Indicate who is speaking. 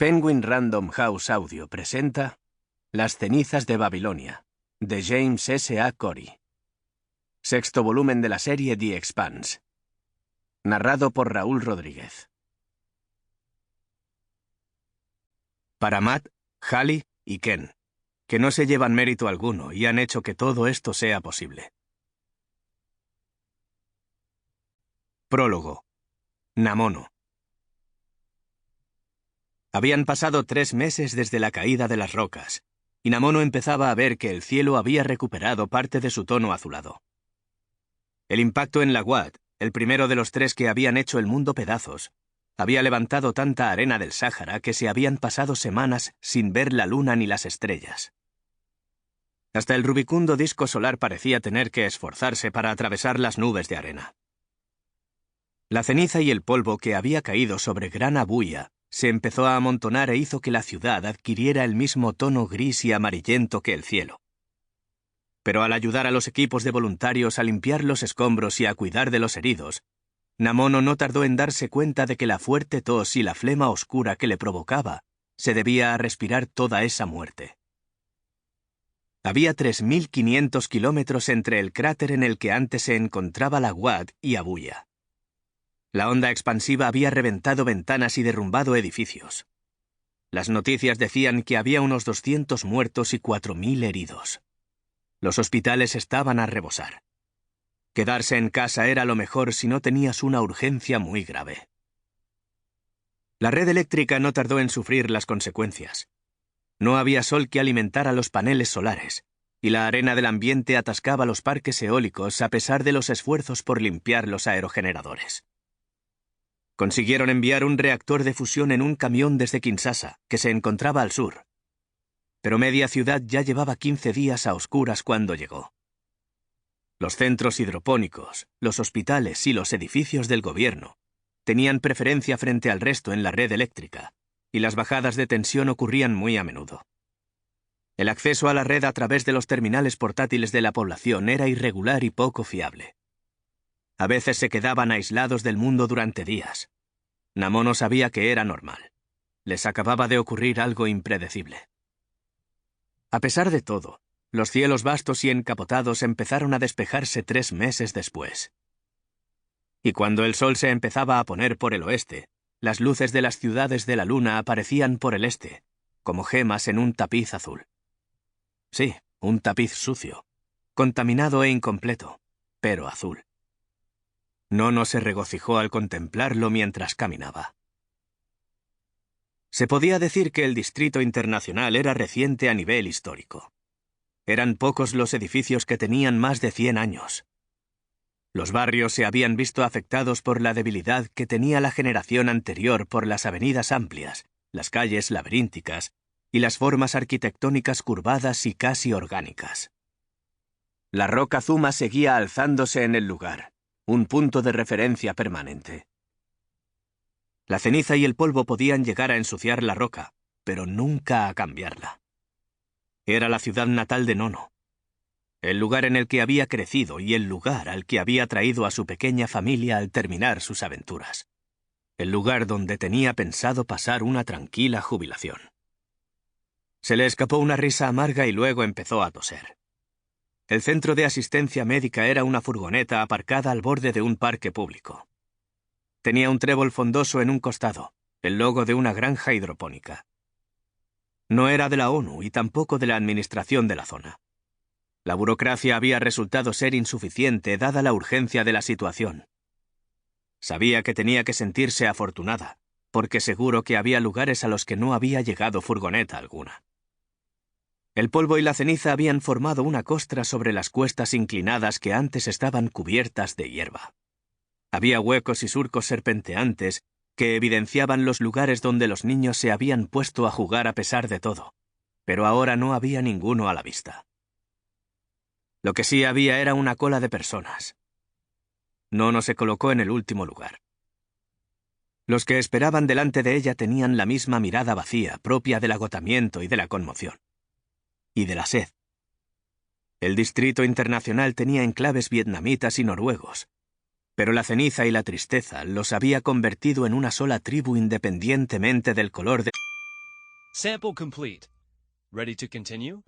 Speaker 1: Penguin Random House Audio presenta Las cenizas de Babilonia, de James S. A. Corey. Sexto volumen de la serie The Expanse. Narrado por Raúl Rodríguez. Para Matt, Hallie y Ken, que no se llevan mérito alguno y han hecho que todo esto sea posible. Prólogo. Namono. Habían pasado 3 meses desde la caída de las rocas, y Namono empezaba a ver que el cielo había recuperado parte de su tono azulado. El impacto en la Wad, el primero de los 3 que habían hecho el mundo pedazos, había levantado tanta arena del Sáhara que se habían pasado semanas sin ver la luna ni las estrellas. Hasta el rubicundo disco solar parecía tener que esforzarse para atravesar las nubes de arena. La ceniza y el polvo que había caído sobre Gran Abuya se empezó a amontonar e hizo que la ciudad adquiriera el mismo tono gris y amarillento que el cielo. Pero al ayudar a los equipos de voluntarios a limpiar los escombros y a cuidar de los heridos, Namono no tardó en darse cuenta de que la fuerte tos y la flema oscura que le provocaba se debía a respirar toda esa muerte. Había 3.500 kilómetros entre el cráter en el que antes se encontraba la Wad y Abuya. La onda expansiva había reventado ventanas y derrumbado edificios. Las noticias decían que había unos 200 muertos y 4.000 heridos. Los hospitales estaban a rebosar. Quedarse en casa era lo mejor si no tenías una urgencia muy grave. La red eléctrica no tardó en sufrir las consecuencias. No había sol que alimentara los paneles solares, y la arena del ambiente atascaba los parques eólicos a pesar de los esfuerzos por limpiar los aerogeneradores. Consiguieron enviar un reactor de fusión en un camión desde Kinshasa, que se encontraba al sur. Pero media ciudad ya llevaba 15 días a oscuras cuando llegó. Los centros hidropónicos, los hospitales y los edificios del gobierno tenían preferencia frente al resto en la red eléctrica, y las bajadas de tensión ocurrían muy a menudo. El acceso a la red a través de los terminales portátiles de la población era irregular y poco fiable. A veces se quedaban aislados del mundo durante días. Namono sabía que era normal. Les acababa de ocurrir algo impredecible. A pesar de todo, los cielos vastos y encapotados empezaron a despejarse 3 meses después. Y cuando el sol se empezaba a poner por el oeste, las luces de las ciudades de la luna aparecían por el este, como gemas en un tapiz azul. Sí, un tapiz sucio, contaminado e incompleto, pero azul. Nono se regocijó al contemplarlo mientras caminaba. Se podía decir que el Distrito Internacional era reciente a nivel histórico. Eran pocos los edificios que tenían más de 100 años. Los barrios se habían visto afectados por la debilidad que tenía la generación anterior por las avenidas amplias, las calles laberínticas y las formas arquitectónicas curvadas y casi orgánicas. La roca Zuma seguía alzándose en el lugar, un punto de referencia permanente. La ceniza y el polvo podían llegar a ensuciar la roca, pero nunca a cambiarla. Era la ciudad natal de Nono, el lugar en el que había crecido y el lugar al que había traído a su pequeña familia al terminar sus aventuras, el lugar donde tenía pensado pasar una tranquila jubilación. Se le escapó una risa amarga y luego empezó a toser. El centro de asistencia médica era una furgoneta aparcada al borde de un parque público. Tenía un trébol fondoso en un costado, el logo de una granja hidropónica. No era de la ONU y tampoco de la administración de la zona. La burocracia había resultado ser insuficiente dada la urgencia de la situación. Sabía que tenía que sentirse afortunada, porque seguro que había lugares a los que no había llegado furgoneta alguna. El polvo y la ceniza habían formado una costra sobre las cuestas inclinadas que antes estaban cubiertas de hierba. Había huecos y surcos serpenteantes que evidenciaban los lugares donde los niños se habían puesto a jugar a pesar de todo, pero ahora no había ninguno a la vista. Lo que sí había era una cola de personas. Nono se colocó en el último lugar. Los que esperaban delante de ella tenían la misma mirada vacía, propia del agotamiento y de la conmoción. Y de la sed. El Distrito Internacional tenía enclaves vietnamitas y noruegos, pero la ceniza y la tristeza los había convertido en una sola tribu independientemente del color de...
Speaker 2: Sample complete. Ready to continue?